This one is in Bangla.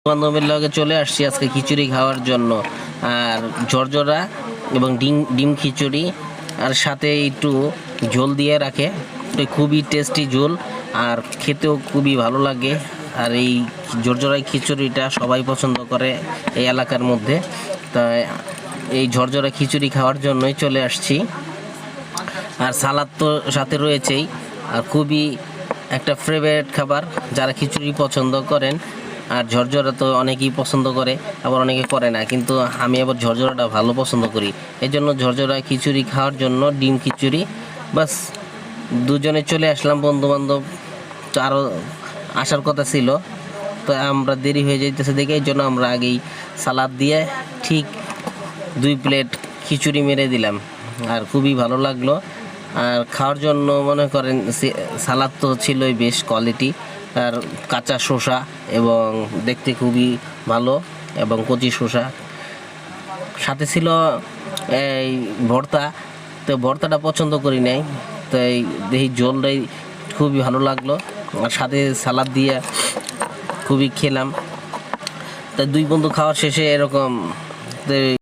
বান্ধবের লগে চলে আসছি আজকে খিচুড়ি খাওয়ার জন্য। আর ঝরঝরা এবং ডিম খিচুড়ি, আর সাথে একটু ঝোল দিয়ে রাখে। তো খুবই টেস্টি ঝোল, আর খেতেও খুবই ভালো লাগে। আর এই ঝরঝরা খিচুড়িটা সবাই পছন্দ করে এই এলাকার মধ্যে। তাই এই ঝরঝরা খিচুড়ি খাওয়ার জন্যই চলে আসছি। আর সালাদ তো সাথে রয়েছেই। আর খুবই একটা ফেভারিট খাবার যারা খিচুড়ি পছন্দ করেন। আর ঝরঝরা তো অনেকেই পছন্দ করে, আবার অনেকে করে না, কিন্তু আমি আবার ঝরঝরাটা ভালো পছন্দ করি। এই জন্য ঝরঝরা খিচুড়ি খাওয়ার জন্য ডিম খিচুড়ি বাস দুজনে চলে আসলাম। বন্ধুবান্ধব তো আরও আসার কথা ছিল, তো আমরা দেরি হয়ে যাইতেছে দেখে এই জন্য আমরা আগেই সালাদ দিয়ে ঠিক 2 প্লেট খিচুড়ি মেরে দিলাম। আর খুবই ভালো লাগলো। আর খাওয়ার জন্য মনে করেন সালাদ তো ছিলই বেশ কোয়ালিটি, আর কাঁচা শসা এবং দেখতে খুবই ভালো, এবং কচি শসা সাথে ছিল। এই ভর্তা, তো ভর্তাটা পছন্দ করি নাই, তো এই দেখি ঝোলটাই খুবই ভালো লাগলো। আর সাথে সালাদ দিয়ে খুবই খেলাম। তাই 2 বন্ধু খাওয়ার শেষে এরকম